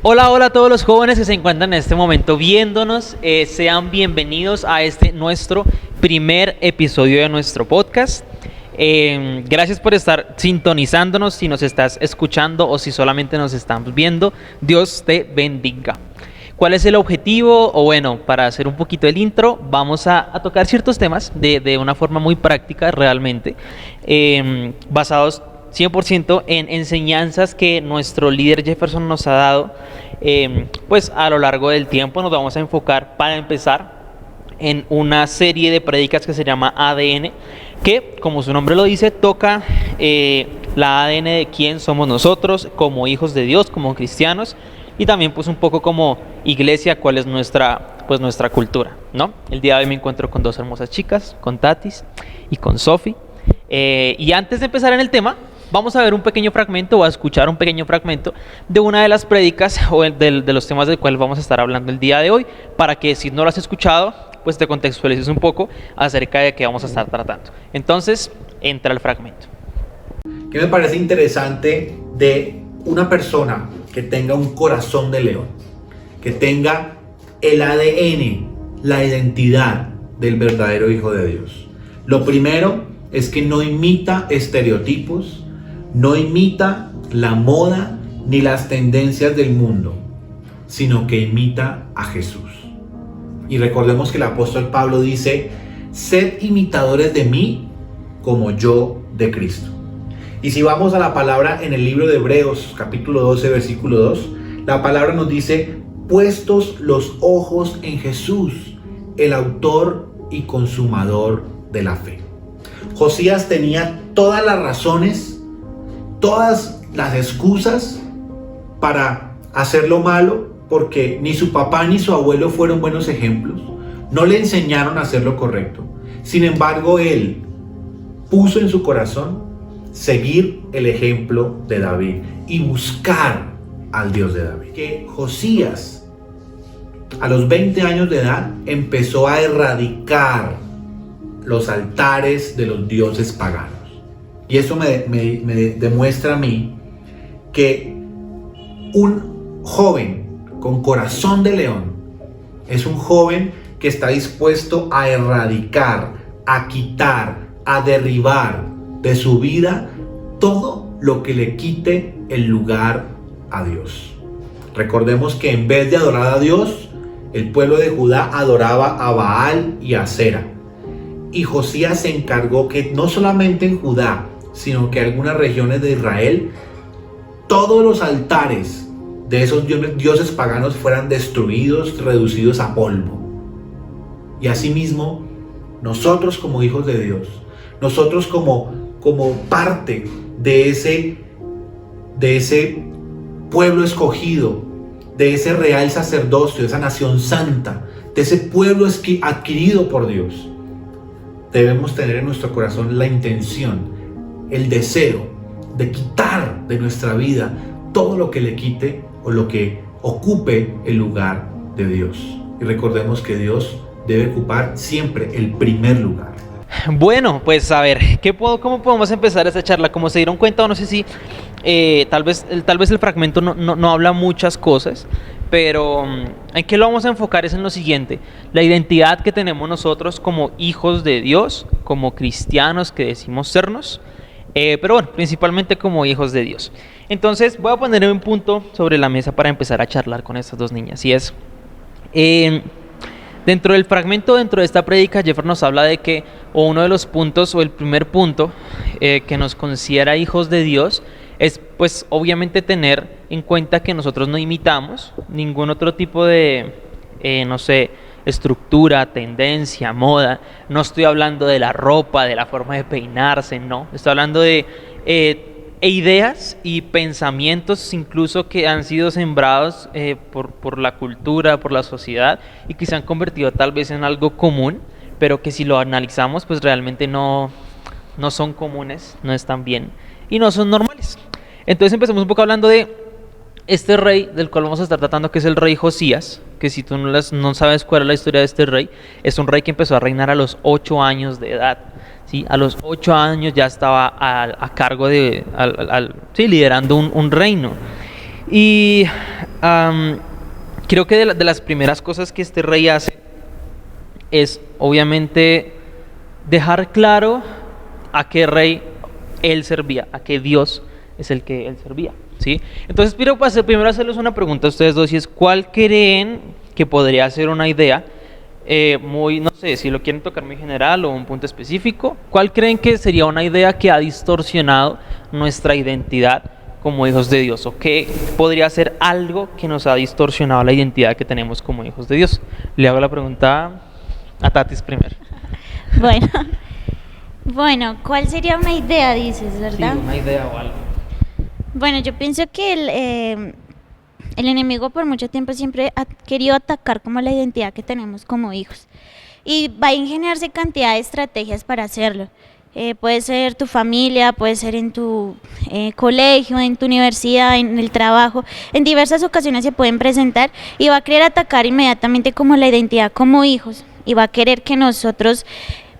Hola, hola a todos los jóvenes que se encuentran en este momento viéndonos. Sean bienvenidos a nuestro primer episodio de nuestro podcast. Gracias por estar sintonizándonos, si nos estás escuchando o si solamente nos estamos viendo. Dios te bendiga. ¿Cuál es el objetivo? O bueno, para hacer un poquito el intro, vamos a tocar ciertos temas de una forma muy práctica realmente, basados 100% en enseñanzas que nuestro líder Jefferson nos ha dado, pues a lo largo del tiempo. Nos vamos a enfocar, para empezar, en una serie de prédicas que se llama ADN, que, como su nombre lo dice, toca la ADN de quién somos nosotros como hijos de Dios, como cristianos, y también pues un poco como iglesia, cuál es nuestra cultura, ¿no? El día de hoy me encuentro con dos hermosas chicas, con Tatis y con Sofi, y antes de empezar en el tema, vamos a ver un pequeño fragmento, o a escuchar un pequeño fragmento de una de las prédicas o de los temas del cual vamos a estar hablando el día de hoy, para que si no lo has escuchado, pues te contextualices un poco acerca de qué vamos a estar tratando. Entonces, entra el fragmento. ¿Qué me parece interesante de una persona que tenga un corazón de león? Que tenga el ADN, la identidad del verdadero Hijo de Dios. Lo primero es que no imita estereotipos, no imita la moda ni las tendencias del mundo, sino que imita a Jesús. Y recordemos que el apóstol Pablo dice: sed imitadores de mí como yo de Cristo. Y si vamos a la palabra en el libro de Hebreos, capítulo 12, versículo 2, la palabra nos dice: puestos los ojos en Jesús, el autor y consumador de la fe. Josías tenía todas las razones, todas las excusas para hacer lo malo, porque ni su papá ni su abuelo fueron buenos ejemplos, no le enseñaron a hacer lo correcto. Sin embargo, él puso en su corazón seguir el ejemplo de David y buscar al Dios de David. Que Josías, a los 20 años de edad, empezó a erradicar los altares de los dioses paganos. Y eso me demuestra a mí que un joven con corazón de león es un joven que está dispuesto a erradicar, a quitar, a derribar de su vida todo lo que le quite el lugar a Dios. Recordemos que en vez de adorar a Dios, el pueblo de Judá adoraba a Baal y a Acera. Y Josías se encargó que no solamente en Judá, sino que en algunas regiones de Israel, todos los altares de esos dioses paganos fueran destruidos, reducidos a polvo. Y asimismo, nosotros como hijos de Dios, nosotros como parte de ese pueblo escogido, de ese real sacerdocio, de esa nación santa, de ese pueblo adquirido por Dios, debemos tener en nuestro corazón la intención, el deseo de quitar de nuestra vida todo lo que le quite o lo que ocupe el lugar de Dios. Y recordemos que Dios debe ocupar siempre el primer lugar. Bueno, pues a ver, ¿cómo podemos empezar esta charla? Como se dieron cuenta, o no sé si tal vez el fragmento no habla muchas cosas, pero ¿en qué lo vamos a enfocar? Es en lo siguiente: la identidad que tenemos nosotros como hijos de Dios, como cristianos que decimos sernos, pero bueno, principalmente como hijos de Dios. Entonces voy a poner un punto sobre la mesa para empezar a charlar con estas dos niñas, y es, dentro del fragmento, dentro de esta prédica, Jefferson nos habla de que, o uno de los puntos, o el primer punto que nos considera hijos de Dios, es pues obviamente tener en cuenta que nosotros no imitamos ningún otro tipo de, estructura, tendencia, moda. No estoy hablando de la ropa, de la forma de peinarse, no. Estoy hablando de ideas y pensamientos incluso que han sido sembrados por la cultura, por la sociedad, y que se han convertido tal vez en algo común, pero que si lo analizamos pues realmente no son comunes, no están bien y no son normales. Entonces empecemos un poco hablando de Este rey del cual vamos a estar tratando, que es el rey Josías, que si tú no sabes cuál es la historia de este rey, es un rey que empezó a reinar a los 8 años de edad. ¿Sí? A los 8 años ya estaba a cargo de, sí, liderando un reino. Y creo que de las primeras cosas que este rey hace es obviamente dejar claro a qué rey él servía, a qué Dios es el que él servía, ¿sí? Entonces primero hacerles una pregunta a ustedes dos, y es: ¿cuál creen que podría ser una idea no sé si lo quieren tocar muy general o un punto específico? ¿Cuál creen que sería una idea que ha distorsionado nuestra identidad como hijos de Dios? ¿O qué podría ser algo que nos ha distorsionado la identidad que tenemos como hijos de Dios? Le hago la pregunta a Tatis primero. Bueno, ¿cuál sería una idea, dices, verdad? Sí, una idea o algo. Bueno, yo pienso que el enemigo por mucho tiempo siempre ha querido atacar como la identidad que tenemos como hijos, y va a ingeniarse cantidad de estrategias para hacerlo. Puede ser tu familia, puede ser en tu colegio, en tu universidad, en el trabajo. En diversas ocasiones se pueden presentar y va a querer atacar inmediatamente como la identidad como hijos, y va a querer que nosotros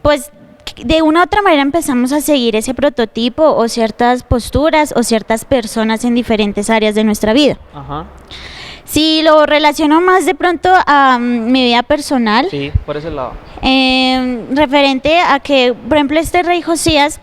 pues de una u otra manera empezamos a seguir ese prototipo o ciertas posturas o ciertas personas en diferentes áreas de nuestra vida. Ajá. Si lo relaciono más de pronto a mi vida personal, sí, por ese lado. Referente a que, por ejemplo, este rey Josías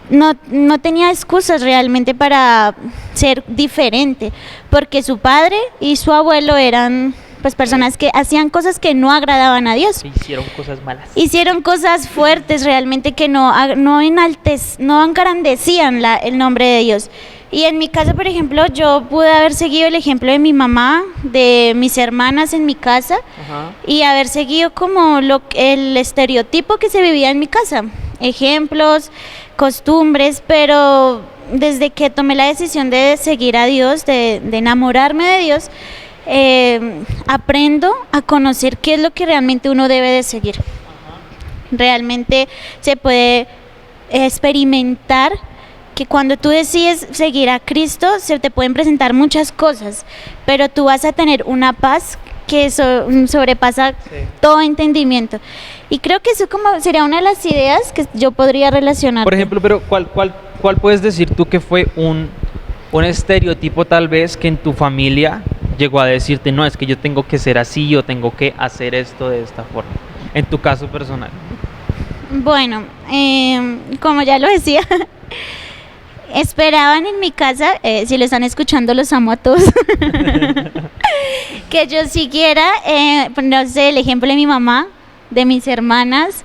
no tenía excusas realmente para ser diferente, porque su padre y su abuelo eran pues personas que hacían cosas que no agradaban a Dios. Hicieron cosas malas. Hicieron cosas fuertes realmente que no engrandecían el nombre de Dios. Y en mi caso, por ejemplo, yo pude haber seguido el ejemplo de mi mamá, de mis hermanas en mi casa. Ajá. Y haber seguido como el estereotipo que se vivía en mi casa. Ejemplos, costumbres, pero desde que tomé la decisión de seguir a Dios, de enamorarme de Dios, aprendo a conocer qué es lo que realmente uno debe de seguir. Ajá. Realmente se puede experimentar que cuando tú decides seguir a Cristo se te pueden presentar muchas cosas, pero tú vas a tener una paz que sobrepasa todo entendimiento. Y creo que eso como sería una de las ideas que yo podría relacionar. Por ejemplo, pero ¿cuál puedes decir tú que fue un estereotipo tal vez que en tu familia llegó a decirte: no, es que yo tengo que ser así, yo tengo que hacer esto de esta forma, en tu caso personal? Bueno, como ya lo decía, esperaban en mi casa, si lo están escuchando los amo a todos, que yo siguiera, no sé, el ejemplo de mi mamá, de mis hermanas.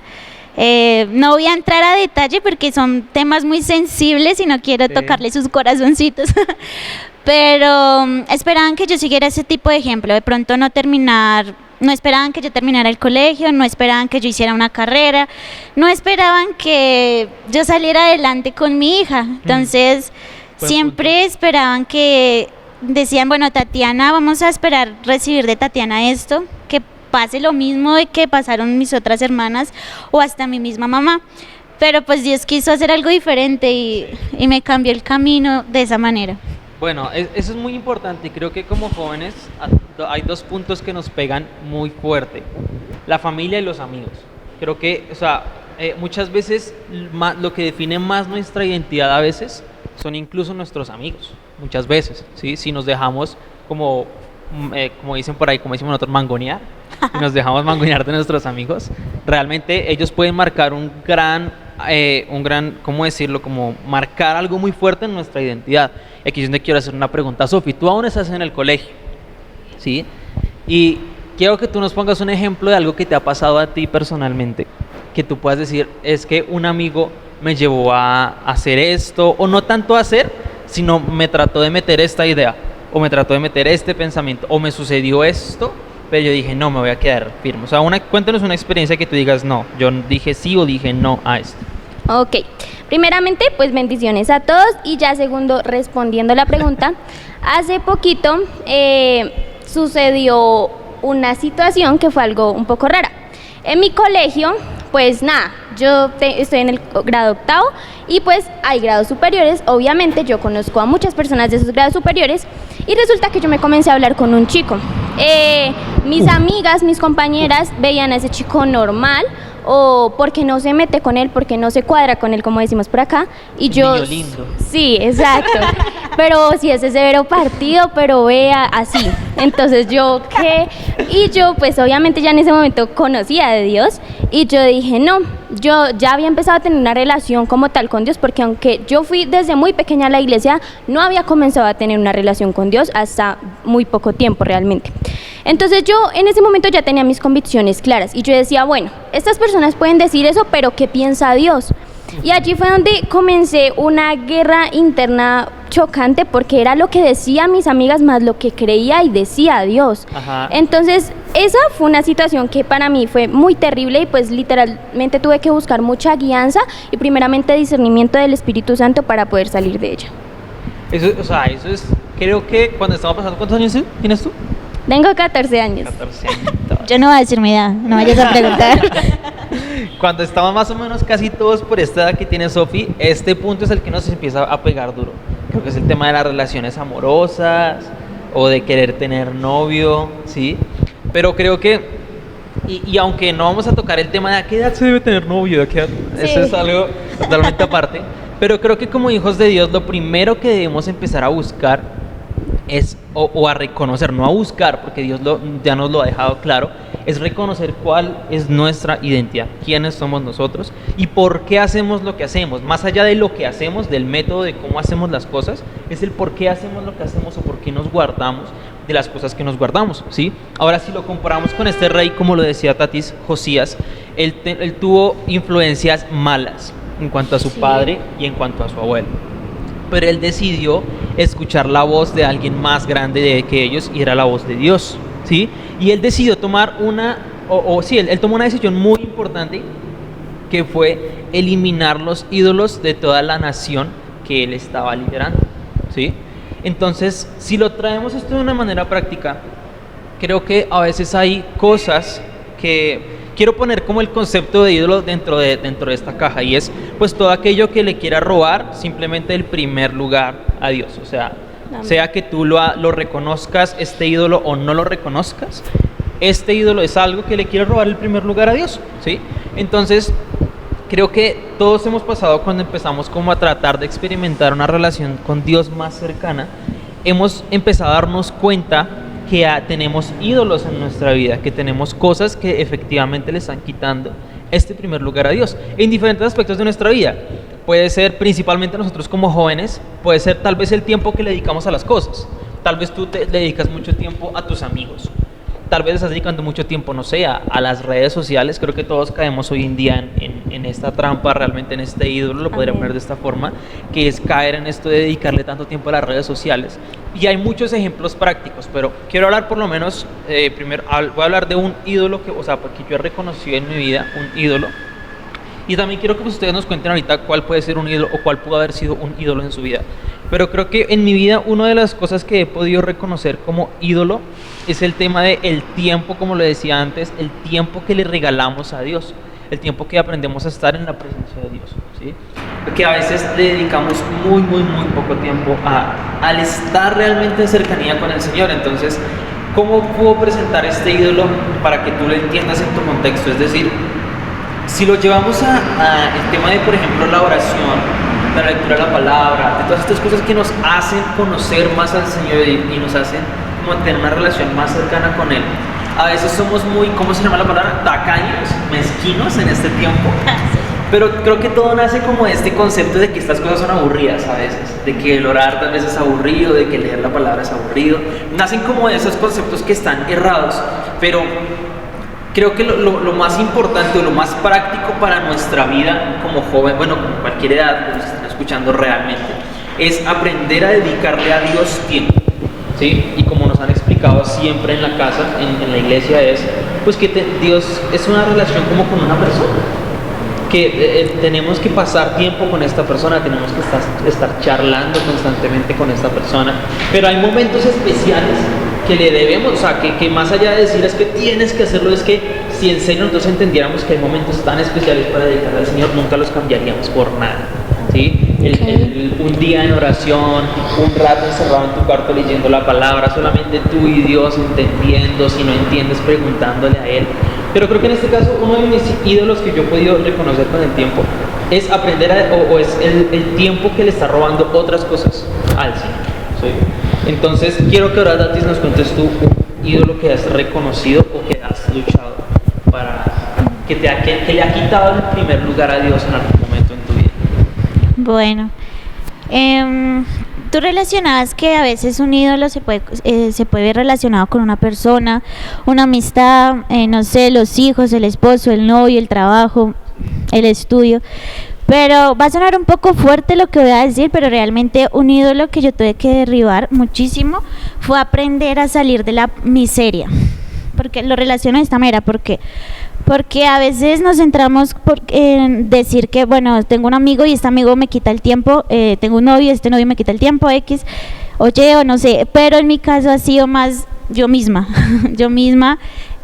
No voy a entrar a detalle porque son temas muy sensibles y no quiero tocarle sus corazoncitos. Pero esperaban que yo siguiera ese tipo de ejemplo, de pronto no esperaban que yo terminara el colegio, no esperaban que yo hiciera una carrera, no esperaban que yo saliera adelante con mi hija. Entonces, siempre esperaban que decían: bueno, Tatiana, vamos a esperar recibir de Tatiana esto, que pase lo mismo de que pasaron mis otras hermanas o hasta mi misma mamá. Pero pues Dios quiso hacer algo diferente y me cambió el camino de esa manera. Bueno, eso es muy importante, y creo que como jóvenes hay dos puntos que nos pegan muy fuerte: la familia y los amigos. Creo que, muchas veces lo que define más nuestra identidad a veces son incluso nuestros amigos, muchas veces, ¿sí? Si nos dejamos como dicen por ahí, como decimos nosotros, mangonear, y nos dejamos mangonear de nuestros amigos, realmente ellos pueden marcar un gran, ¿cómo decirlo? Como marcar algo muy fuerte en nuestra identidad. Y aquí es donde quiero hacer una pregunta. Sofi, tú aún estás en el colegio, ¿sí? Y quiero que tú nos pongas un ejemplo de algo que te ha pasado a ti personalmente, que tú puedas decir: es que un amigo me llevó a hacer esto, o no tanto a hacer, sino me trató de meter esta idea, o me trató de meter este pensamiento, o me sucedió esto, pero yo dije: no, me voy a quedar firme. O sea, cuéntanos una experiencia que tú digas: no, yo dije sí o dije no a esto. Ok, primeramente pues bendiciones a todos, y ya segundo, respondiendo la pregunta, hace poquito sucedió una situación que fue algo un poco rara. En mi colegio, pues nada, estoy en el grado octavo y pues hay grados superiores. Obviamente yo conozco a muchas personas de esos grados superiores y resulta que yo me comencé a hablar con un chico. Mis amigas, mis compañeras veían a ese chico normal, o porque no se mete con él, porque no se cuadra con él, como decimos por acá, y yo... Niño lindo. Sí, exacto. Pero si ese severo partido, pero vea así. Entonces yo, ¿qué? Y yo pues obviamente ya en ese momento conocía de Dios y yo dije, no, yo ya había empezado a tener una relación como tal con Dios, porque aunque yo fui desde muy pequeña a la iglesia, no había comenzado a tener una relación con Dios hasta muy poco tiempo realmente. Entonces yo en ese momento ya tenía mis convicciones claras y yo decía, bueno, estas personas pueden decir eso, pero ¿qué piensa Dios? Y allí fue donde comencé una guerra interna chocante, porque era lo que decía mis amigas más lo que creía y decía Dios. Ajá. Entonces esa fue una situación que para mí fue muy terrible y pues literalmente tuve que buscar mucha guianza y primeramente discernimiento del Espíritu Santo para poder salir de ella. Eso es, creo que cuando estaba pasando, ¿cuántos años tienes tú? Tengo 14 años. 14 años. Yo no voy a decir mi edad, no vayas a preguntar. Cuando estamos más o menos casi todos por esta edad que tiene Sofi, este punto es el que nos empieza a pegar duro. Creo que es el tema de las relaciones amorosas o de querer tener novio, ¿sí? Pero creo que, y aunque no vamos a tocar el tema de a qué edad se debe tener novio, ¿de qué edad? Sí. Eso es algo totalmente aparte, pero creo que como hijos de Dios lo primero que debemos empezar a buscar es, o a reconocer, no a buscar, porque Dios ya nos lo ha dejado claro, es reconocer cuál es nuestra identidad, quiénes somos nosotros y por qué hacemos lo que hacemos. Más allá de lo que hacemos, del método de cómo hacemos las cosas, es el por qué hacemos lo que hacemos o por qué nos guardamos de las cosas que nos guardamos, ¿sí? Ahora, si lo comparamos con este rey, como lo decía Tatis, Josías, él tuvo influencias malas en cuanto a su padre y en cuanto a su abuelo. Pero él decidió escuchar la voz de alguien más grande que ellos y era la voz de Dios, ¿sí? Y él decidió tomar él tomó una decisión muy importante que fue eliminar los ídolos de toda la nación que él estaba liderando, ¿sí? Entonces, si lo traemos esto de una manera práctica, creo que a veces hay cosas que quiero poner como el concepto de ídolo dentro de esta caja, y es pues todo aquello que le quiera robar simplemente el primer lugar a Dios. O sea, sea que tú lo reconozcas, este ídolo, o no lo reconozcas, este ídolo es algo que le quiere robar el primer lugar a Dios, ¿sí? Entonces, creo que todos hemos pasado cuando empezamos como a tratar de experimentar una relación con Dios más cercana, hemos empezado a darnos cuenta que tenemos ídolos en nuestra vida, que tenemos cosas que efectivamente le están quitando este primer lugar a Dios en diferentes aspectos de nuestra vida. Puede ser principalmente nosotros como jóvenes, puede ser tal vez el tiempo que le dedicamos a las cosas. Tal vez tú le dedicas mucho tiempo a tus amigos, tal vez estás dedicando mucho tiempo, no sé, a las redes sociales. Creo que todos caemos hoy en día en esta trampa, realmente en este ídolo, lo podría poner de esta forma, que es caer en esto de dedicarle tanto tiempo a las redes sociales. Y hay muchos ejemplos prácticos, pero quiero hablar por lo menos, primero voy a hablar de un ídolo, porque yo he reconocido en mi vida un ídolo. Y también quiero que ustedes nos cuenten ahorita cuál puede ser un ídolo o cuál pudo haber sido un ídolo en su vida. Pero creo que en mi vida una de las cosas que he podido reconocer como ídolo es el tema del tiempo, como lo decía antes, el tiempo que le regalamos a Dios, el tiempo que aprendemos a estar en la presencia de Dios, ¿sí? Porque a veces le dedicamos muy poco tiempo al estar realmente en cercanía con el Señor. Entonces, ¿cómo puedo presentar este ídolo para que tú lo entiendas en tu contexto? Es decir, si lo llevamos a el tema de, por ejemplo, la oración, la lectura de la palabra, de todas estas cosas que nos hacen conocer más al Señor y nos hacen como tener una relación más cercana con Él, a veces somos muy, ¿cómo se llama la palabra? Tacaños, mezquinos en este tiempo. Pero creo que todo nace como de este concepto de que estas cosas son aburridas a veces, de que el orar tal vez es aburrido, de que leer la palabra es aburrido. Nacen como de esos conceptos que están errados, pero creo que lo más importante o lo más práctico para nuestra vida como joven, bueno, como cualquier edad que nos estén escuchando realmente, es aprender a dedicarle a Dios tiempo, ¿sí? Y como nos han explicado siempre en la casa, en la iglesia, es pues que Dios es una relación como con una persona, que tenemos que pasar tiempo con esta persona, tenemos que estar charlando constantemente con esta persona, pero hay momentos especiales que le debemos, o sea, que más allá de decir es que tienes que hacerlo, es que si en serio nosotros entendiéramos que hay momentos tan especiales para dedicar al Señor, nunca los cambiaríamos por nada, ¿sí? Un día en oración, un rato encerrado en tu cuarto leyendo la palabra, solamente tú y Dios entendiendo, si no entiendes preguntándole a Él. Pero creo que en este caso uno de mis ídolos que yo he podido reconocer con el tiempo es aprender o es el tiempo que le está robando otras cosas al Señor, ¿sí? Entonces quiero que ahora, Datis, nos cuentes tú un ídolo que has reconocido o que has luchado para que le ha quitado el primer lugar a Dios en algún momento en tu vida. Bueno, tú relacionabas que a veces un ídolo se puede ver relacionado con una persona, una amistad, no sé, los hijos, el esposo, el novio, el trabajo, el estudio. Pero va a sonar un poco fuerte lo que voy a decir, pero realmente un ídolo que yo tuve que derribar muchísimo fue aprender a salir de la miseria. Porque lo relaciono de esta manera, porque a veces nos centramos en decir que, bueno, tengo un amigo y este amigo me quita el tiempo, tengo un novio y este novio me quita el tiempo, X, oye, o no sé, pero en mi caso ha sido más yo misma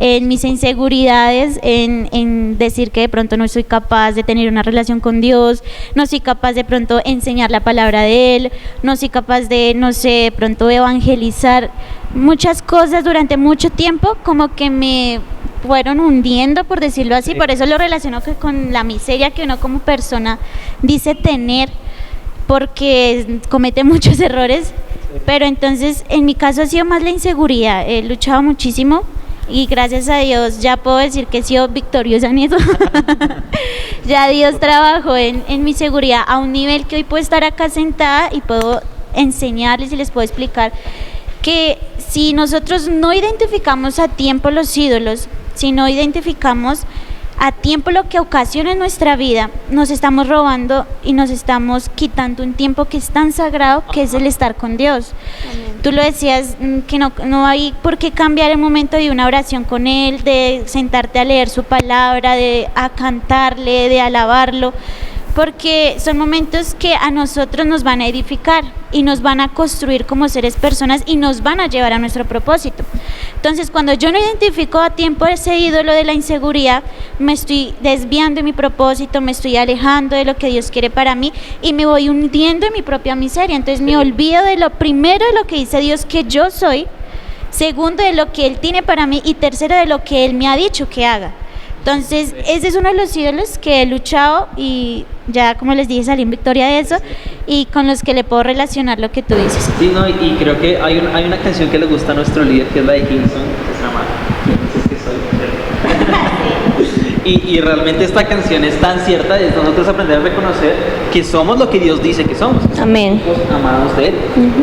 en mis inseguridades, en decir que de pronto no soy capaz de tener una relación con Dios, no soy capaz de pronto enseñar la palabra de Él, no soy capaz de, no sé, de pronto evangelizar. Muchas cosas durante mucho tiempo como que me fueron hundiendo, por decirlo así, por eso lo relaciono con la miseria que uno como persona dice tener, porque comete muchos errores, pero entonces en mi caso ha sido más la inseguridad, he luchado muchísimo y gracias a Dios ya puedo decir que he sido victoriosa en eso. Ya Dios trabajó en mi seguridad a un nivel que hoy puedo estar acá sentada y puedo enseñarles y les puedo explicar que si nosotros no identificamos a tiempo los ídolos, si no identificamos a tiempo lo que ocasiona en nuestra vida, nos estamos robando y nos estamos quitando un tiempo que es tan sagrado, que es el estar con Dios. Amén. Tú lo decías, que no hay por qué cambiar el momento de una oración con Él, de sentarte a leer su palabra, a cantarle, de alabarlo, porque son momentos que a nosotros nos van a edificar y nos van a construir como seres personas y nos van a llevar a nuestro propósito. Entonces, cuando yo no identifico a tiempo ese ídolo de la inseguridad, me estoy desviando de mi propósito, me estoy alejando de lo que Dios quiere para mí y me voy hundiendo en mi propia miseria. Entonces me olvido de lo primero de lo que dice Dios que yo soy, segundo de lo que Él tiene para mí y tercero de lo que Él me ha dicho que haga. Entonces, ese es uno de los ídolos que he luchado y ya, como les dije, salí en victoria de eso y con los que le puedo relacionar lo que tú dices. Sí, no, y creo que hay una canción que le gusta a nuestro líder, que es la de Hilson, que se llama ¿Quién dices que soy? Y realmente esta canción es tan cierta de nosotros aprender a reconocer que somos lo que Dios dice que somos. Amén. Hijos amados de Él.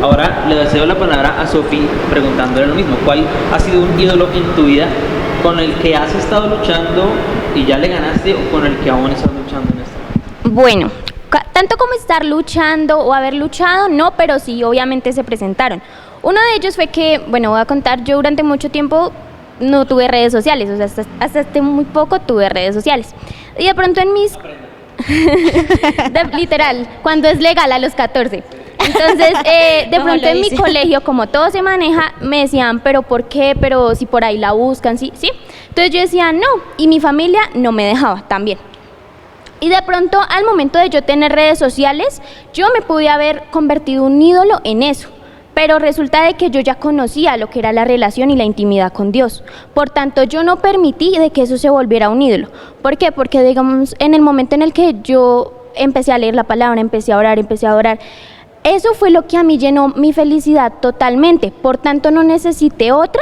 Ahora le cedo la palabra a Sofía preguntándole lo mismo. ¿Cuál ha sido un ídolo en tu vida con el que has estado luchando y ya le ganaste o con el que aún estás luchando en este momento? Bueno, tanto como estar luchando o haber luchado, no, pero sí, obviamente se presentaron. Uno de ellos fue que, bueno, voy a contar, yo durante mucho tiempo no tuve redes sociales, o sea, hasta hace muy poco tuve redes sociales. Y de pronto en mis... literal, cuando es legal a los 14. Entonces, de pronto en mi colegio, como todo se maneja, me decían, ¿pero por qué? ¿Pero si por ahí la buscan? ¿Sí? ¿Sí? Entonces yo decía, no, y mi familia no me dejaba también. Y de pronto, al momento de yo tener redes sociales, yo me pude haber convertido un ídolo en eso. Pero resulta de que yo ya conocía lo que era la relación y la intimidad con Dios. Por tanto, yo no permití de que eso se volviera un ídolo. ¿Por qué? Porque, digamos, en el momento en el que yo empecé a leer la palabra, empecé a orar, eso fue lo que a mí llenó mi felicidad totalmente. Por tanto, no necesité otra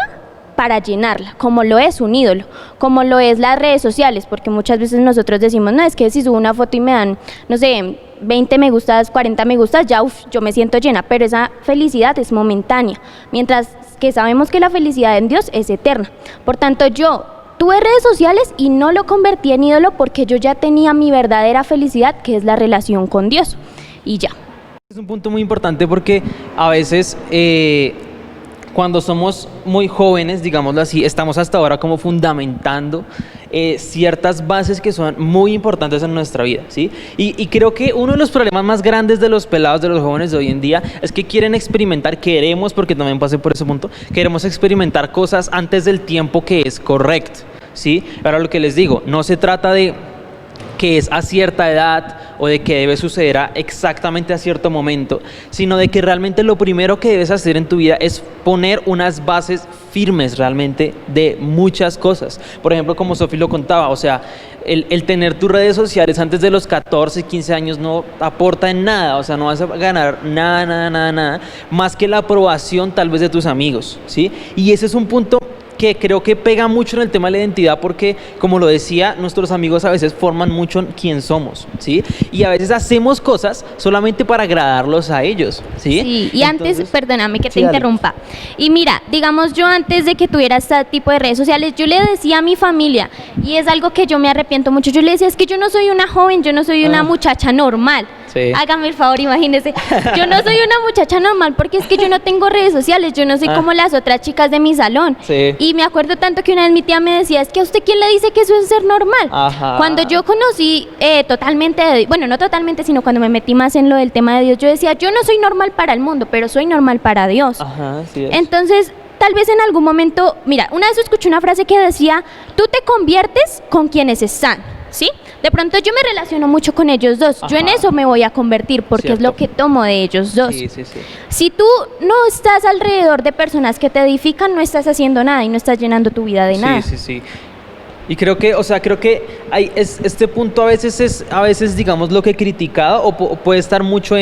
para llenarla, como lo es un ídolo, como lo es las redes sociales, porque muchas veces nosotros decimos, no, es que si subo una foto y me dan, no sé, 20 me gustas, 40 me gustas, ya yo me siento llena, pero esa felicidad es momentánea, mientras que sabemos que la felicidad en Dios es eterna. Por tanto, yo tuve redes sociales y no lo convertí en ídolo porque yo ya tenía mi verdadera felicidad, que es la relación con Dios, y ya. Es un punto muy importante porque a veces cuando somos muy jóvenes, digámoslo así, estamos hasta ahora como fundamentando ciertas bases que son muy importantes en nuestra vida, ¿sí? Y creo que uno de los problemas más grandes de los pelados, de los jóvenes de hoy en día, es que quieren experimentar, porque también pasé por ese punto, queremos experimentar cosas antes del tiempo que es correcto, ¿sí? Ahora lo que les digo, no se trata de que es a cierta edad o de que debe suceder exactamente a cierto momento, sino de que realmente lo primero que debes hacer en tu vida es poner unas bases firmes realmente de muchas cosas. Por ejemplo, como Sofi lo contaba, o sea, el tener tus redes sociales antes de los 14, 15 años no aporta en nada, o sea, no vas a ganar nada, más que la aprobación tal vez de tus amigos, ¿sí? Y ese es un punto que creo que pega mucho en el tema de la identidad porque, como lo decía, nuestros amigos a veces forman mucho quién somos, ¿sí? Y a veces hacemos cosas solamente para agradarlos a ellos, ¿sí? Sí, y entonces, antes, perdóname que te sí, dale. interrumpa. Y mira, digamos yo antes de que tuviera este tipo de redes sociales, yo le decía a mi familia, y es algo que yo me arrepiento mucho, yo le decía, es que yo no soy una joven, yo no soy una muchacha normal. Sí. Hágame el favor, imagínese. Yo no soy una muchacha normal porque es que yo no tengo redes sociales, yo no soy como las otras chicas de mi salón. Sí. Y me acuerdo tanto que una vez mi tía me decía, es que a usted quién le dice que eso es ser normal. Ajá. Cuando yo conocí totalmente, bueno, no totalmente, sino cuando me metí más en lo del tema de Dios, yo decía, yo no soy normal para el mundo, pero soy normal para Dios. Ajá, sí es. Entonces, tal vez en algún momento, mira, una vez escuché una frase que decía, tú te conviertes con quienes están, ¿sí? De pronto yo me relaciono mucho con ellos dos, yo en Ajá. eso me voy a convertir porque es lo Cierto. que tomo de ellos dos. Sí. Si tú no estás alrededor de personas que te edifican, no estás haciendo nada y no estás llenando tu vida de nada. Sí. Y creo que este punto a veces digamos lo que he criticado o puede estar mucho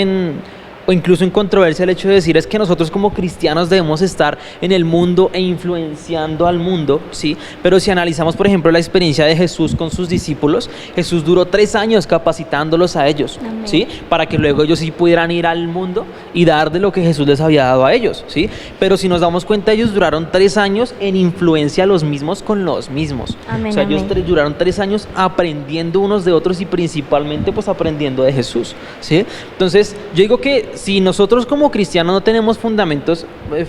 o incluso en controversia el hecho de decir es que nosotros como cristianos debemos estar en el mundo e influenciando al mundo, ¿sí? Pero si analizamos, por ejemplo, la experiencia de Jesús con sus discípulos, Jesús duró 3 años capacitándolos a ellos, Amén. ¿sí? Para que luego ellos sí pudieran ir al mundo y dar de lo que Jesús les había dado a ellos, ¿sí? Pero si nos damos cuenta, ellos duraron 3 años en influencia los mismos con los mismos. Amén, O sea, ellos amén. duraron 3 años aprendiendo unos de otros y principalmente pues aprendiendo de Jesús, ¿sí? Entonces, yo digo que si nosotros como cristianos no tenemos fundamentos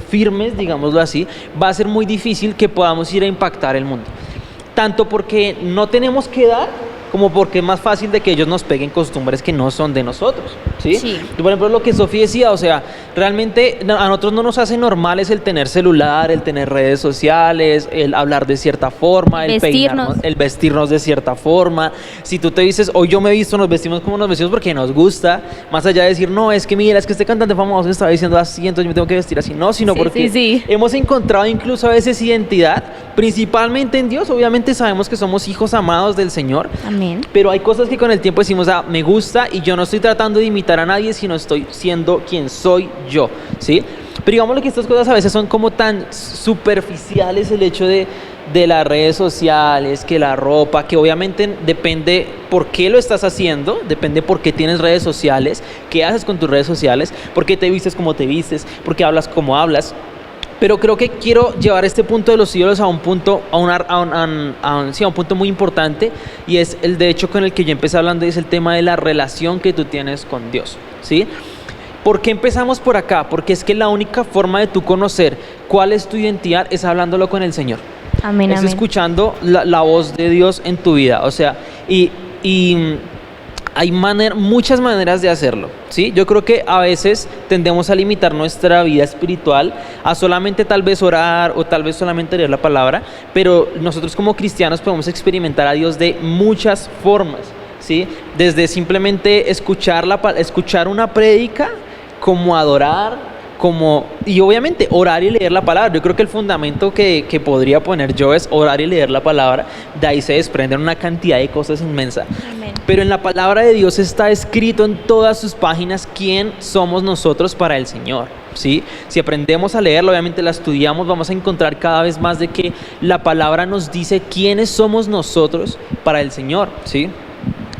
firmes, digámoslo así, va a ser muy difícil que podamos ir a impactar el mundo. Tanto porque no tenemos que dar, como porque es más fácil de que ellos nos peguen costumbres que no son de nosotros, ¿sí? Sí. Por ejemplo, lo que Sofía decía, o sea, realmente a nosotros no nos hace normales el tener celular, el tener redes sociales, el hablar de cierta forma, el peinarnos, el vestirnos de cierta forma. Si tú te dices, hoy yo me he visto, nos vestimos como nos vestimos porque nos gusta, más allá de decir, no, es que mira, es que este cantante famoso estaba diciendo así, entonces yo me tengo que vestir así, no, sino Sí, porque sí. hemos encontrado incluso a veces identidad, principalmente en Dios. Obviamente sabemos que somos hijos amados del Señor, Amén. pero hay cosas que con el tiempo decimos, me gusta y yo no estoy tratando de imitar a nadie, sino estoy siendo quien soy yo, ¿sí? Pero digamos que estas cosas a veces son como tan superficiales, el hecho de las redes sociales, que la ropa, que obviamente depende por qué lo estás haciendo, depende por qué tienes redes sociales, qué haces con tus redes sociales, por qué te vistes como te vistes, por qué hablas como hablas. Pero creo que quiero llevar este punto de los ídolos a un punto, a un punto muy importante, y es el de hecho con el que yo empecé hablando, y es el tema de la relación que tú tienes con Dios, ¿sí? ¿Por qué empezamos por acá? Porque es que la única forma de tú conocer cuál es tu identidad es hablándolo con el Señor. Amén, Es amén. escuchando la voz de Dios en tu vida, o sea, y hay muchas maneras de hacerlo, ¿sí? Yo creo que a veces tendemos a limitar nuestra vida espiritual a solamente tal vez orar o tal vez solamente leer la palabra, pero nosotros como cristianos podemos experimentar a Dios de muchas formas, ¿sí? Desde simplemente escuchar una prédica, como adorar, y obviamente orar y leer la palabra. Yo creo que el fundamento que podría poner yo es orar y leer la palabra. De ahí se desprenden una cantidad de cosas inmensa. Amén. Pero en la palabra de Dios está escrito en todas sus páginas quién somos nosotros para el Señor, ¿sí? Si aprendemos a leerla, obviamente la estudiamos, vamos a encontrar cada vez más de que la palabra nos dice quiénes somos nosotros para el Señor, ¿sí?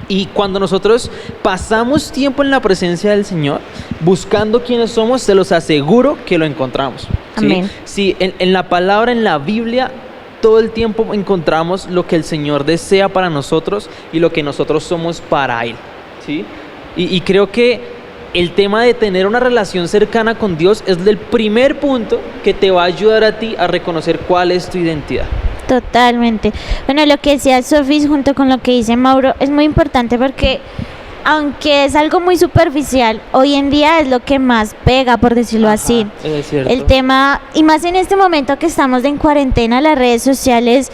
Y cuando nosotros pasamos tiempo en la presencia del Señor, buscando quiénes somos, se los aseguro que lo encontramos, ¿sí? Amén. Sí, en la palabra, en la Biblia, todo el tiempo encontramos lo que el Señor desea para nosotros y lo que nosotros somos para Él, ¿sí? Y creo que el tema de tener una relación cercana con Dios es el primer punto que te va a ayudar a ti a reconocer cuál es tu identidad. Totalmente. Bueno, lo que decía Sofis junto con lo que dice Mauro es muy importante porque aunque es algo muy superficial, hoy en día es lo que más pega, por decirlo así. Es cierto. El tema, y más en este momento que estamos en cuarentena, las redes sociales,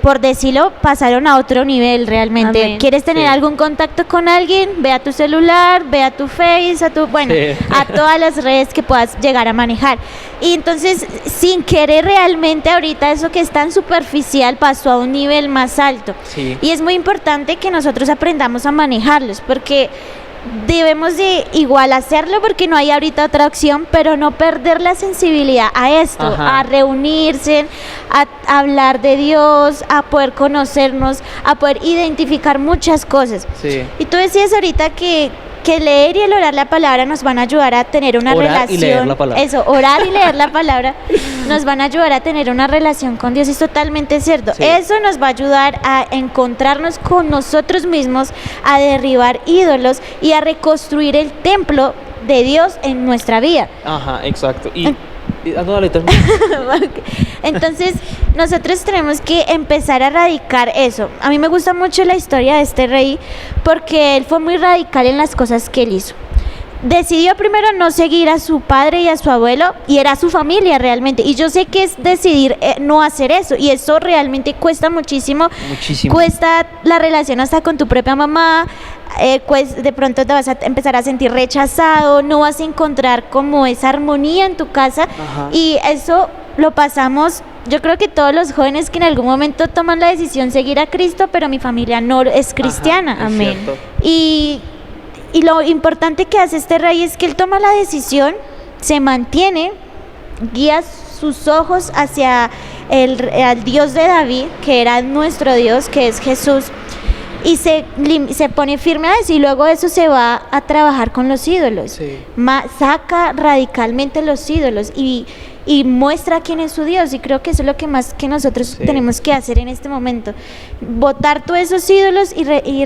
por decirlo, pasaron a otro nivel realmente. Amén. ¿Quieres tener Sí. algún contacto con alguien? Ve a tu celular, ve a tu Face, Sí. a todas las redes que puedas llegar a manejar. Y entonces, sin querer realmente ahorita eso que es tan superficial pasó a un nivel más alto. Sí. Y es muy importante que nosotros aprendamos a manejarlos, porque debemos de igual hacerlo porque no hay ahorita otra opción, pero no perder la sensibilidad a esto, Ajá. a reunirse, a hablar de Dios, a poder conocernos, a poder identificar muchas cosas. Sí. Y tú decías ahorita que leer y el orar la palabra nos van a ayudar a tener una Orar y relación. leer la palabra. Eso, orar y leer la palabra nos van a ayudar a tener una relación con Dios. Es totalmente cierto. Sí. Eso nos va a ayudar a encontrarnos con nosotros mismos, a derribar ídolos y a reconstruir el templo de Dios en nuestra vida. Ajá, exacto. No, dale, termina. Entonces, nosotros tenemos que empezar a erradicar eso. A mí me gusta mucho la historia de este rey porque él fue muy radical en las cosas que él hizo. Decidió primero no seguir a su padre y a su abuelo, y era su familia realmente. Y yo sé que es decidir no hacer eso, y eso realmente cuesta muchísimo. Muchísimo. Cuesta la relación hasta con tu propia mamá. Pues de pronto te vas a empezar a sentir rechazado, no vas a encontrar como esa armonía en tu casa. Ajá. Y eso lo pasamos, yo creo que todos los jóvenes que en algún momento toman la decisión de seguir a Cristo, pero mi familia no es cristiana. Ajá, es Amén. cierto. Y lo importante que hace este rey es que él toma la decisión, se mantiene, guía sus ojos hacia al Dios de David, que era nuestro Dios, que es Jesús, y se pone firme a eso, y luego eso se va a trabajar con los ídolos. Sí. Saca radicalmente los ídolos y muestra quién es su Dios, y creo que eso es lo que más que nosotros Sí. tenemos que hacer en este momento, botar todos esos ídolos y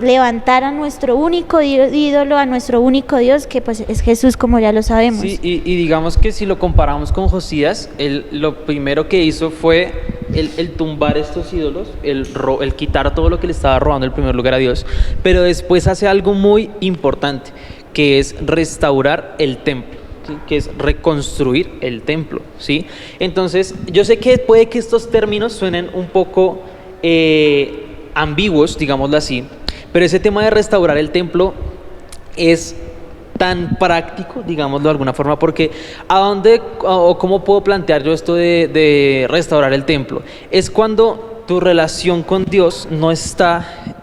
levantar a nuestro único ídolo, a nuestro único Dios, que pues es Jesús, como ya lo sabemos. Sí, y digamos que si lo comparamos con Josías, lo primero que hizo fue el tumbar estos ídolos, el quitar todo lo que le estaba robando en primer lugar a Dios, pero después hace algo muy importante, que es restaurar el templo. ¿Sí? Que es reconstruir el templo, ¿sí? Entonces, yo sé que puede que estos términos suenen un poco ambiguos, digámoslo así, pero ese tema de restaurar el templo es tan práctico, digámoslo de alguna forma, porque ¿cómo puedo plantear yo esto de restaurar el templo? Es cuando tu relación con Dios no está...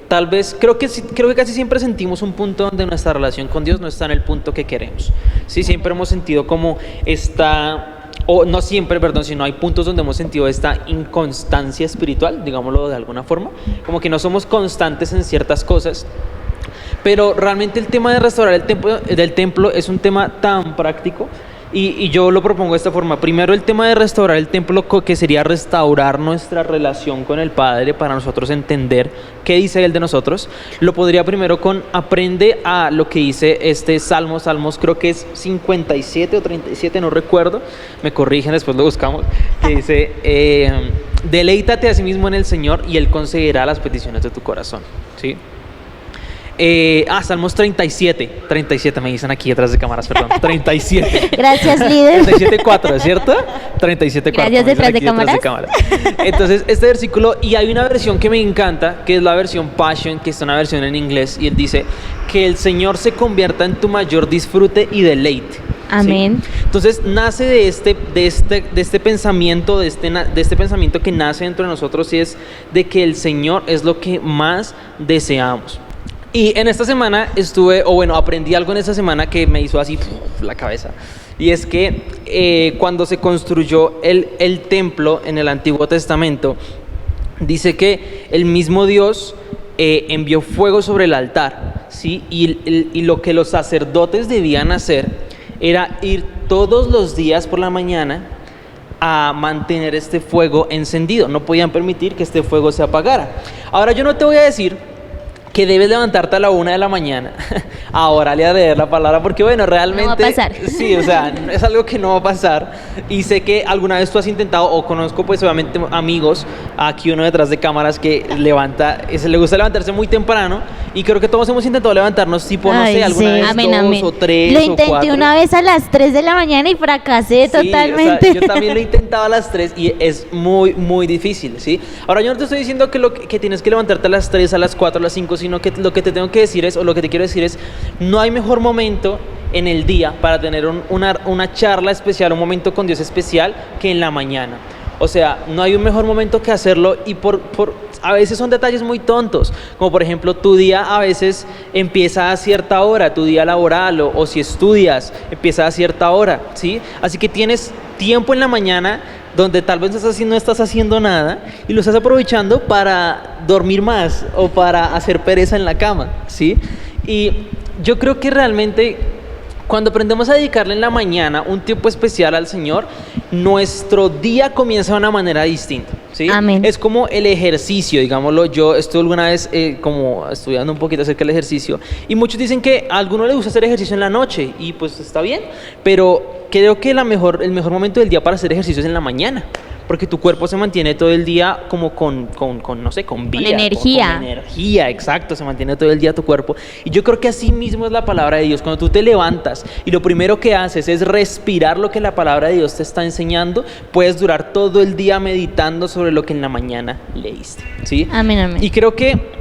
Tal vez, creo que casi siempre sentimos un punto donde nuestra relación con Dios no está en el punto que queremos. Sí, siempre hemos sentido como o no siempre, perdón, sino hay puntos donde hemos sentido esta inconstancia espiritual, digámoslo de alguna forma, como que no somos constantes en ciertas cosas. Pero realmente el tema de restaurar el templo es un tema tan práctico. Y yo lo propongo de esta forma. Primero, el tema de restaurar el templo, que sería restaurar nuestra relación con el Padre para nosotros entender qué dice Él de nosotros. Lo podría primero con aprende a lo que dice este Salmos, creo que es 57 o 37, no recuerdo, me corrigen, después lo buscamos, que dice, deleítate a sí mismo en el Señor y Él concederá las peticiones de tu corazón, ¿sí? Salmos 37 me dicen aquí detrás de cámaras, perdón, 37. Gracias, líder. 37.4, ¿cierto? 37.4. Gracias, detrás de cámaras. Entonces, este versículo, y hay una versión que me encanta, que es la versión Passion, que es una versión en inglés, y él dice, que el Señor se convierta en tu mayor disfrute y deleite. Amén. ¿Sí? Entonces nace de este pensamiento, de este pensamiento que nace dentro de nosotros, y es de que el Señor es lo que más deseamos. Y en esta semana aprendí algo en esta semana que me hizo así la cabeza. Y es que cuando se construyó el templo en el Antiguo Testamento, dice que el mismo Dios envió fuego sobre el altar, ¿sí? Y lo que los sacerdotes debían hacer era ir todos los días por la mañana a mantener este fuego encendido. No podían permitir que este fuego se apagara. Ahora, yo no te voy a decir que debes levantarte a la 1 de la mañana a orar y a leer la palabra, porque bueno, realmente... No va a pasar. Sí, o sea, es algo que no va a pasar, y sé que alguna vez tú has intentado, o conozco pues obviamente amigos, aquí uno detrás de cámaras que le gusta levantarse muy temprano, y creo que todos hemos intentado levantarnos tipo, no sé, alguna vez Amén, 2 amén. o 3 Lo o intenté 4. una vez a las 3 de la mañana y fracasé Sí, totalmente. o sea, yo también lo he intentado a las 3 y es muy, muy difícil, ¿sí? Ahora, yo no te estoy diciendo que tienes que levantarte a las 3, a las 4, a las 5, sino que lo que te tengo que decir es, o lo que te quiero decir es, no hay mejor momento en el día para tener una charla especial, un momento con Dios especial, que en la mañana. O sea, no hay un mejor momento que hacerlo, y a veces son detalles muy tontos, como por ejemplo tu día a veces empieza a cierta hora, tu día laboral, o si estudias empieza a cierta hora, ¿sí? Así que tienes tiempo en la mañana donde tal vez no estás haciendo nada, y lo estás aprovechando para dormir más o para hacer pereza en la cama, ¿sí? Y yo creo que realmente cuando aprendemos a dedicarle en la mañana un tiempo especial al Señor, nuestro día comienza de una manera distinta, ¿sí? Amén. Es como el ejercicio, digámoslo. Yo estuve alguna vez como estudiando un poquito acerca del ejercicio, y muchos dicen que a algunos les gusta hacer ejercicio en la noche, y pues está bien, pero creo que el mejor momento del día para hacer ejercicio es en la mañana, porque tu cuerpo se mantiene todo el día como con no sé, con vida. energía. Con energía, exacto, se mantiene todo el día tu cuerpo. Y yo creo que así mismo es la palabra de Dios. Cuando tú te levantas y lo primero que haces es respirar lo que la palabra de Dios te está enseñando, puedes durar todo el día meditando sobre lo que en la mañana leíste, ¿sí? Amén, amén. Y creo que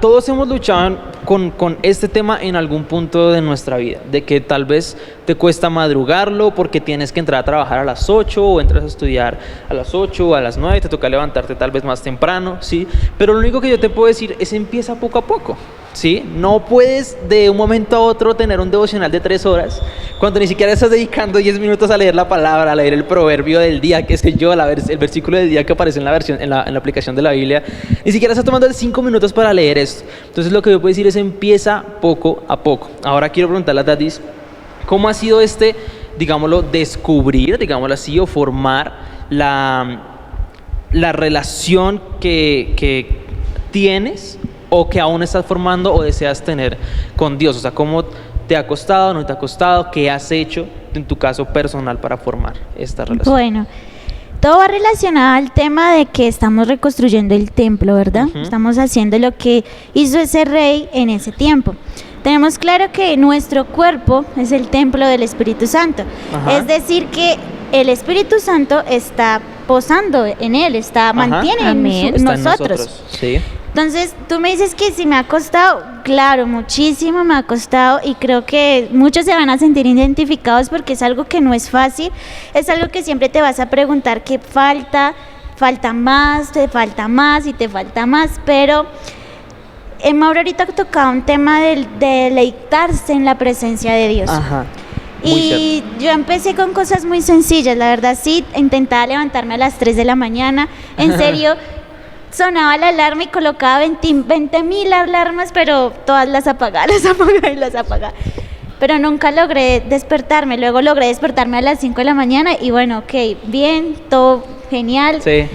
todos hemos luchado con este tema en algún punto de nuestra vida, de que tal vez te cuesta madrugarlo porque tienes que entrar a trabajar a las 8, o entras a estudiar a las 8 o a las 9, te toca levantarte tal vez más temprano, ¿sí? Pero lo único que yo te puedo decir es empieza poco a poco, ¿sí? No puedes de un momento a otro tener un devocional de 3 horas cuando ni siquiera estás dedicando 10 minutos a leer la palabra, a leer el proverbio del día, qué sé yo, el versículo del día que aparece en la aplicación de la Biblia. Ni siquiera estás tomando 5 minutos para leer esto. Entonces lo que yo puedo decir es empieza poco a poco. Ahora quiero preguntarle a Tatis, ¿cómo ha sido digámoslo, descubrir, digámoslo así, o formar la relación que tienes, o que aún estás formando o deseas tener con Dios? O sea, ¿cómo te ha costado, no te ha costado? ¿Qué has hecho en tu caso personal para formar esta relación? Bueno, todo va relacionado al tema de que estamos reconstruyendo el templo, ¿verdad? Uh-huh. Estamos haciendo lo que hizo ese rey en ese tiempo. Tenemos claro que nuestro cuerpo es el templo del Espíritu Santo. Ajá. Es decir, que el Espíritu Santo está posando en él, mantiene Amén. en Está en nosotros. Sí. Entonces, tú me dices que si me ha costado, claro, muchísimo me ha costado, y creo que muchos se van a sentir identificados porque es algo que no es fácil, es algo que siempre te vas a preguntar qué falta más, te falta más y te falta más, pero Mauro ahorita tocaba un tema de deleitarse en la presencia de Dios. Ajá. Muy Y yo empecé con cosas muy sencillas, la verdad sí, intentaba levantarme a las 3 de la mañana, en serio. Sonaba la alarma y colocaba 20,000 alarmas, pero todas las apagaba. Pero nunca logré despertarme. Luego logré despertarme a las 5 de la mañana y bueno, ok, bien, todo genial. Sí.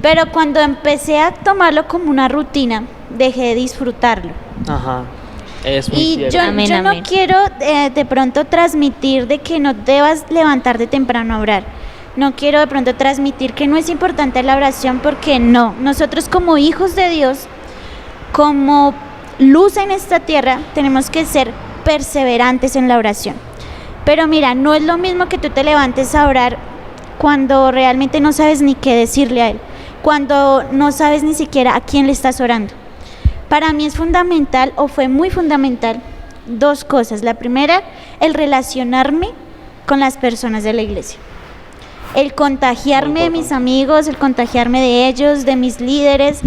Pero cuando empecé a tomarlo como una rutina, dejé de disfrutarlo. Ajá. Es muy Y cierto. yo Amén, no amén. quiero de pronto transmitir de que no debas levantarte temprano a orar. No quiero de pronto transmitir que no es importante la oración, porque no. Nosotros como hijos de Dios, como luz en esta tierra, tenemos que ser perseverantes en la oración. Pero mira, no es lo mismo que tú te levantes a orar cuando realmente no sabes ni qué decirle a Él, cuando no sabes ni siquiera a quién le estás orando. Para mí es fundamental, o fue muy fundamental, 2 cosas. La primera, el relacionarme con las personas de la iglesia. El contagiarme de mis amigos, el contagiarme de ellos, de mis líderes,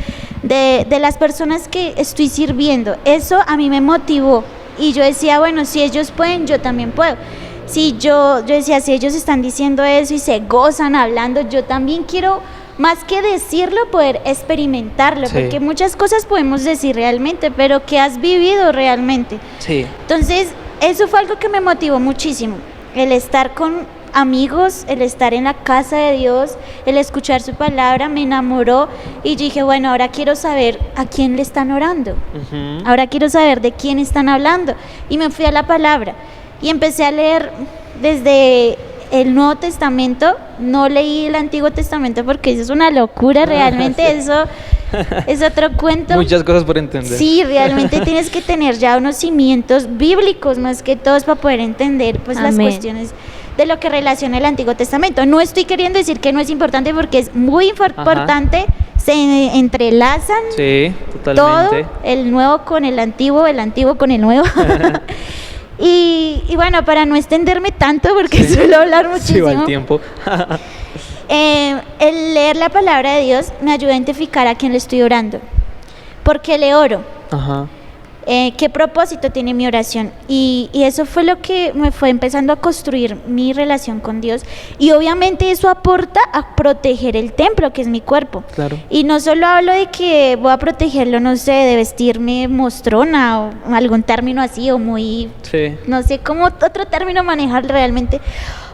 de las personas que estoy sirviendo. Eso a mí me motivó. Y yo decía, bueno, si ellos pueden, yo también puedo. Si yo decía, si ellos están diciendo eso y se gozan hablando, yo también quiero, más que decirlo, poder experimentarlo. Sí. Porque muchas cosas podemos decir realmente, pero ¿qué has vivido realmente? Sí. Entonces, eso fue algo que me motivó muchísimo. El estar con amigos, el estar en la casa de Dios, el escuchar su palabra, me enamoró y dije, bueno, ahora quiero saber a quién le están orando, ahora quiero saber de quién están hablando, y me fui a la palabra y empecé a leer desde el Nuevo Testamento. No leí el Antiguo Testamento porque eso es una locura, realmente Sí. eso es otro cuento. Muchas cosas por entender. Sí, realmente tienes que tener ya unos cimientos bíblicos más que todos para poder entender pues las Amén. cuestiones de lo que relaciona el Antiguo Testamento. No estoy queriendo decir que no es importante porque es muy importante, se entrelazan Sí, todo, totalmente. el nuevo con el antiguo con el nuevo. Y bueno, para no extenderme tanto porque suelo hablar Sí, va el muchísimo, tiempo. el leer la palabra de Dios me ayuda a identificar a quién le estoy orando. ¿Por qué le oro? Ajá. ¿Qué propósito tiene mi oración? Y eso fue lo que me fue empezando a construir mi relación con Dios. Y obviamente eso aporta a proteger el templo, que es mi cuerpo. Claro. Y no solo hablo de que voy a protegerlo, no sé, de vestirme mostrona o algún término así, o muy, Sí. no sé cómo otro término manejar realmente,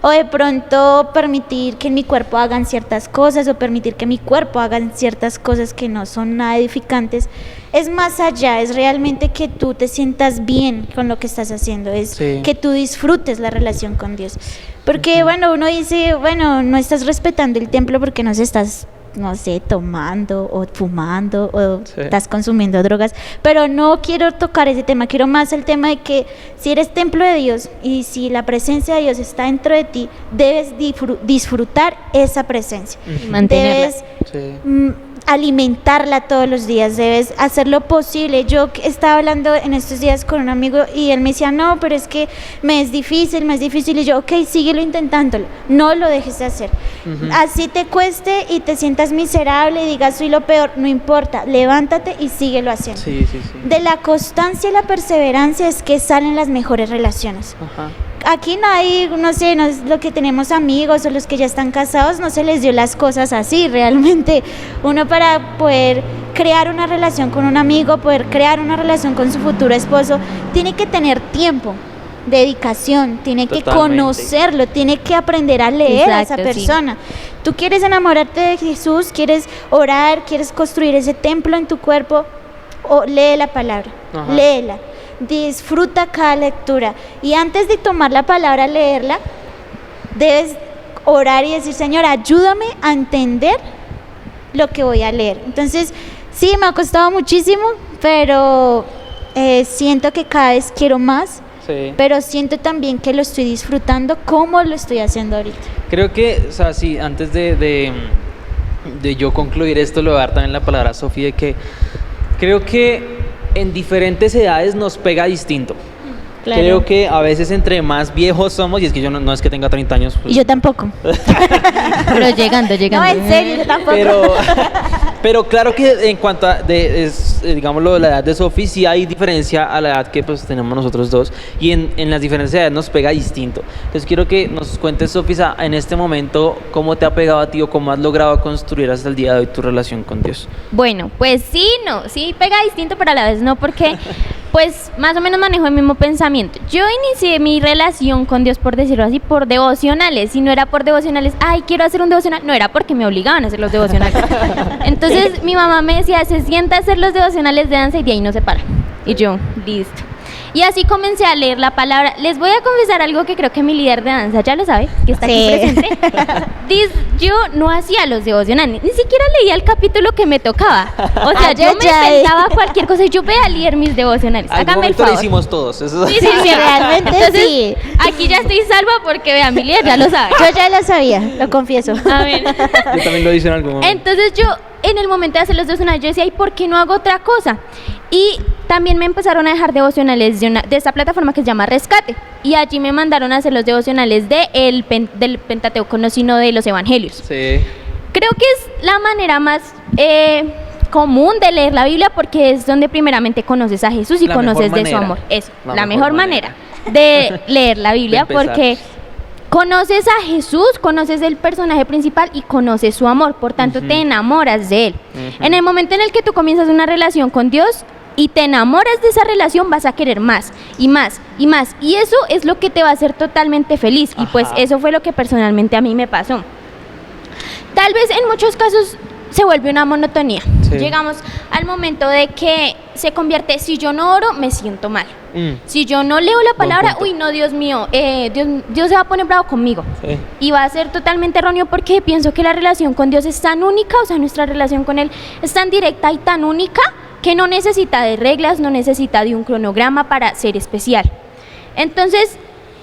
o de pronto permitir que en mi cuerpo hagan ciertas cosas, o permitir que mi cuerpo hagan ciertas cosas que no son nada edificantes. Es más allá, es realmente que tú te sientas bien con lo que estás haciendo, es Sí. que tú disfrutes la relación con Dios. Porque bueno, uno dice, bueno, no estás respetando el templo porque no se estás, no sé, tomando o fumando o Sí. estás consumiendo drogas, pero no quiero tocar ese tema, quiero más el tema de que si eres templo de Dios y si la presencia de Dios está dentro de ti, debes disfrutar esa presencia, Y mantenerla. debes Sí. alimentarla todos los días, debes hacer lo posible. Yo estaba hablando en estos días con un amigo y él me decía, no, pero es que me es difícil, y yo, ok, síguelo intentándolo, no lo dejes de hacer. Así te cueste y te sientas miserable y digas, soy lo peor, no importa, levántate y síguelo haciendo. Sí, sí, sí. De la constancia y la perseverancia es que salen las mejores relaciones. Ajá. Aquí no hay, no sé, no es lo que tenemos amigos o los que ya están casados, no se les dio las cosas así, realmente. Uno para poder crear una relación con un amigo, poder crear una relación con su futuro esposo, tiene que tener tiempo, dedicación, tiene que Totalmente. conocerlo, tiene que aprender a leer a esa Exacto, sí. persona. Tú quieres enamorarte de Jesús, quieres orar, quieres construir ese templo en tu cuerpo, o lee la palabra, Ajá. léela. Disfruta cada lectura y antes de tomar la palabra, leerla, debes orar y decir, Señor, ayúdame a entender lo que voy a leer. Entonces, sí, me ha costado muchísimo, pero siento que cada vez quiero más, Sí. pero siento también que lo estoy disfrutando como lo estoy haciendo ahorita. Creo que, o sea, sí, antes de yo concluir esto, le voy a dar también la palabra a Sofía, de que creo que en diferentes edades nos pega distinto. Claro. Creo que a veces entre más viejos somos, y es que yo no es que tenga 30 años, pues, Y yo tampoco. Pero llegando. No, en serio, yo tampoco. pero claro que en cuanto a digamos lo de la edad de Sofi, sí hay diferencia a la edad que pues tenemos nosotros dos, y en las diferentes edades nos pega distinto. Entonces quiero que nos cuentes, Sofi, en este momento cómo te ha pegado a ti o cómo has logrado construir hasta el día de hoy tu relación con Dios. Bueno, pues sí pega distinto, pero a la vez no, porque pues más o menos manejo el mismo pensamiento. Yo inicié mi relación con Dios, por decirlo así, por devocionales, y no era por devocionales, ay, quiero hacer un devocional, no, era porque me obligaban a hacer los devocionales. Entonces mi mamá me decía, se sienta a hacer los devocionales de danza y de ahí no se para. Y yo, listo. Y así comencé a leer la palabra. Les voy a confesar algo que creo que mi líder de danza ya lo sabe, que está aquí Sí. presente. Yo no hacía los devocionales, ni siquiera leía el capítulo que me tocaba. O sea, yo me inventaba cualquier cosa y yo veía a leer mis devocionales. Al Hágame el momento lo favor. hicimos todos. Eso Sí, realmente Entonces, sí. aquí ya estoy salva porque vea, mi líder ya lo sabe. Yo ya lo sabía, lo confieso. Amén. Yo también lo hice en algún momento. Entonces yo, en el momento de hacer los devocionales, yo decía, ¿y por qué no hago otra cosa? Y también me empezaron a dejar devocionales de esta plataforma que se llama Rescate. Y allí me mandaron a hacer los devocionales del Pentateuco, no sino de los Evangelios. Sí. Creo que es la manera más común de leer la Biblia, porque es donde primeramente conoces a Jesús y La conoces mejor de su manera. amor. Eso, La la mejor mejor manera de leer la Biblia, De empezar. porque conoces a Jesús, conoces el personaje principal y conoces su amor, por tanto te enamoras de él. En el momento en el que tú comienzas una relación con Dios, y te enamoras de esa relación, vas a querer más y más y más. Y eso es lo que te va a hacer totalmente feliz. Y pues eso fue lo que personalmente a mí me pasó. Tal vez en muchos casos se vuelve una monotonía. Sí. Llegamos al momento de que se convierte, si yo no oro, me siento mal. Si yo no leo la palabra, uy, no, Dios mío, Dios se va a poner bravo conmigo. Sí. Y va a ser totalmente erróneo porque pienso que la relación con Dios es tan única, o sea, nuestra relación con Él es tan directa y tan única que no necesita de reglas, no necesita de un cronograma para ser especial. Entonces,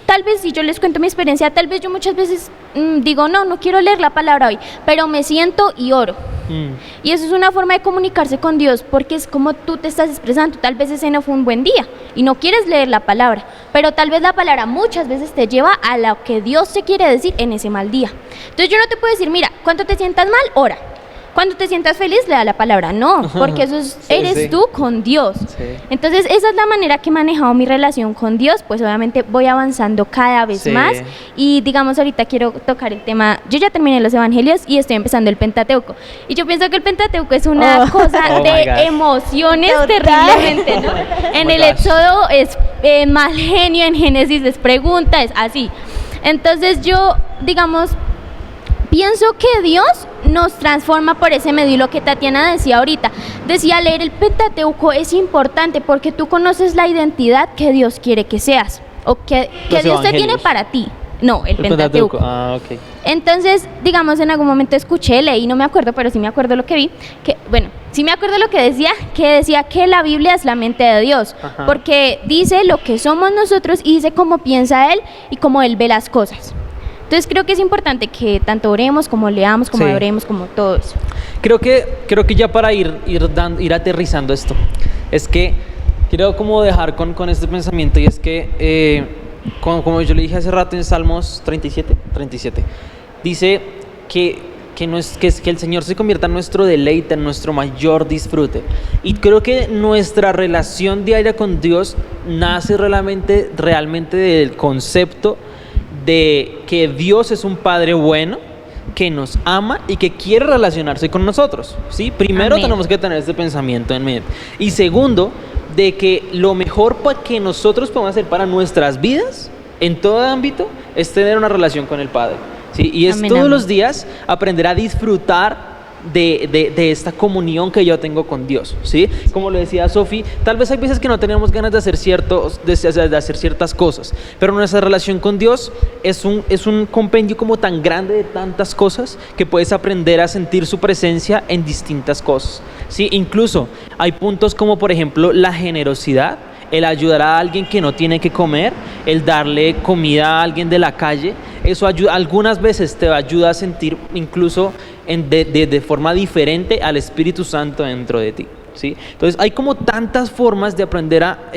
tal vez, si yo les cuento mi experiencia, tal vez yo muchas veces digo, no quiero leer la palabra hoy, pero me siento y oro. Y eso es una forma de comunicarse con Dios, porque es como tú te estás expresando. Tal vez ese no fue un buen día y no quieres leer la palabra, pero tal vez la palabra muchas veces te lleva a lo que Dios te quiere decir en ese mal día. Entonces yo no te puedo decir, mira, cuando te sientas mal, ora. Cuando te sientas feliz, lea la palabra. No, porque eso es, eres tú con Dios. Sí. Entonces esa es la manera que he manejado mi relación con Dios. Pues obviamente voy avanzando cada vez más. Y digamos, ahorita quiero tocar el tema. Yo ya terminé los evangelios y estoy empezando el Pentateuco. Y yo pienso que el Pentateuco es una cosa de emociones terriblemente, ¿no? En el Éxodo es mal genio, en Génesis es pregunta, es así. Entonces yo, digamos, pienso que Dios nos transforma por ese medio, y lo que Tatiana decía ahorita, decía, leer el Pentateuco es importante porque tú conoces la identidad que Dios quiere que seas, o que Dios te tiene para ti. No, el Pentateuco. Ok. Entonces, digamos, en algún momento escuché, leí, no me acuerdo, pero sí me acuerdo lo que vi, que, bueno, sí me acuerdo lo que decía que la Biblia es la mente de Dios, porque dice lo que somos nosotros y dice cómo piensa Él y cómo Él ve las cosas. Entonces creo que es importante que tanto oremos como leamos, como adoremos, como todo eso. Creo que ya para ir aterrizando esto, es que quiero como dejar con este pensamiento, y es que, como yo le dije hace rato en Salmos 37, dice que el Señor se convierta en nuestro deleite, en nuestro mayor disfrute. Y creo que nuestra relación diaria con Dios nace realmente del concepto de que Dios es un Padre bueno, que nos ama y que quiere relacionarse con nosotros, ¿sí? Primero, tenemos que tener este pensamiento en mente. Y segundo, de que lo mejor que nosotros podemos hacer para nuestras vidas, en todo ámbito, es tener una relación con el Padre, ¿sí? Y es todos los días aprender a disfrutar de esta comunión que yo tengo con Dios, ¿sí? Como lo decía Sofi, tal vez hay veces que no tenemos ganas de hacer ciertas cosas, pero nuestra relación con Dios es un compendio como tan grande de tantas cosas que puedes aprender a sentir su presencia en distintas cosas, ¿sí? Incluso hay puntos como, por ejemplo, la generosidad, el ayudar a alguien que no tiene que comer, el darle comida a alguien de la calle. Eso ayuda, algunas veces te ayuda a sentir incluso de forma diferente al Espíritu Santo dentro de ti, ¿sí? Entonces hay como tantas formas de aprender a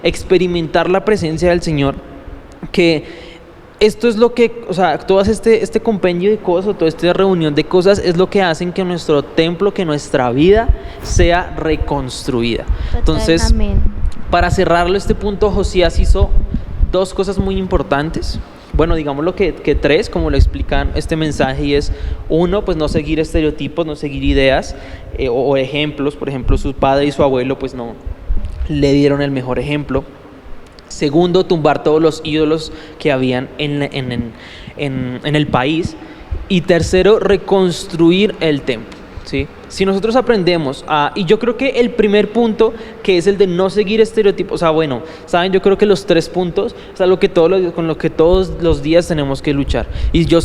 experimentar la presencia del Señor, que esto es lo que, o sea, todo este compendio de cosas, toda esta reunión de cosas es lo que hacen que nuestro templo, que nuestra vida sea reconstruida. Entonces, para cerrarlo este punto, Josías hizo dos cosas muy importantes. Bueno, digámoslo que tres, como lo explican este mensaje, y es: uno, pues no seguir estereotipos, no seguir ideas o ejemplos. Por ejemplo, su padre y su abuelo pues no le dieron el mejor ejemplo. Segundo, tumbar todos los ídolos que habían en el país. Y tercero, reconstruir el templo, ¿sí? Si nosotros aprendemos y yo creo que el primer punto, que es el de no seguir estereotipos, o sea, bueno, saben, yo creo que los tres puntos es algo con lo que todos los días tenemos que luchar. Y yo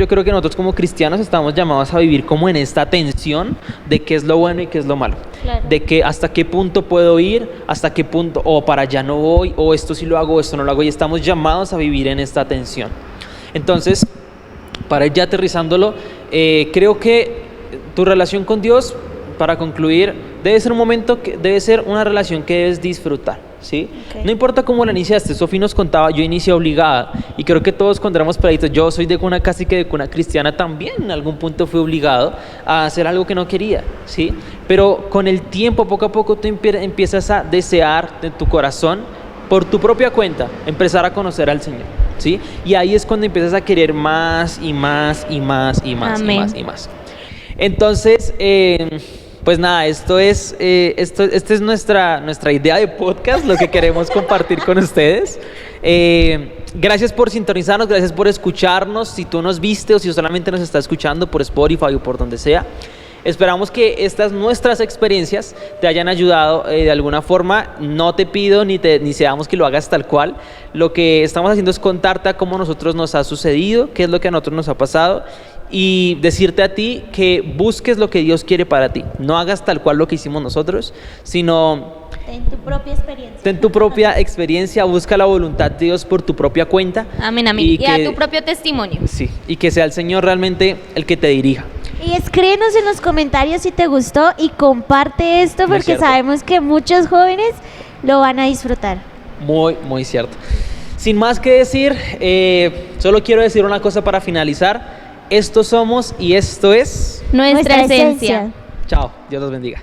creo que nosotros como cristianos estamos llamados a vivir como en esta tensión de qué es lo bueno y qué es lo malo. Claro. De que hasta qué punto puedo ir, hasta qué punto, o para allá no voy, o esto sí lo hago, o esto no lo hago, y estamos llamados a vivir en esta tensión. Entonces, para ir ya aterrizándolo, creo que tu relación con Dios, para concluir, debe ser una relación que debes disfrutar, ¿sí? Okay. No importa cómo la iniciaste. Sofi nos contaba, yo inicié obligada, y creo que todos cuando éramos peladitos, yo soy casi que de cuna cristiana también, en algún punto fui obligado a hacer algo que no quería, ¿sí? Pero con el tiempo, poco a poco, tú empiezas a desear de tu corazón, por tu propia cuenta, empezar a conocer al Señor, ¿sí? Y ahí es cuando empiezas a querer más y más y más y más. Amén. Y más y más. Entonces, pues nada, esta es nuestra idea de podcast, lo que queremos compartir con ustedes. Gracias por sintonizarnos, gracias por escucharnos. Si tú nos viste o si solamente nos estás escuchando por Spotify o por donde sea, esperamos que estas nuestras experiencias te hayan ayudado de alguna forma. No te pido ni seamos que lo hagas tal cual. Lo que estamos haciendo es contarte a cómo a nosotros nos ha sucedido, qué es lo que a nosotros nos ha pasado, y decirte a ti que busques lo que Dios quiere para ti. No hagas tal cual lo que hicimos nosotros, sino Ten tu propia experiencia. ten tu propia experiencia, busca la voluntad de Dios por tu propia cuenta. Amén, amén. Y a tu propio testimonio. Sí, y que sea el Señor realmente el que te dirija. Y escríbenos en los comentarios si te gustó y comparte esto Muy porque cierto. sabemos que muchos jóvenes lo van a disfrutar. Muy, muy cierto. Sin más que decir, solo quiero decir una cosa para finalizar. Esto somos y esto es... Nuestra esencia. Chao, Dios los bendiga.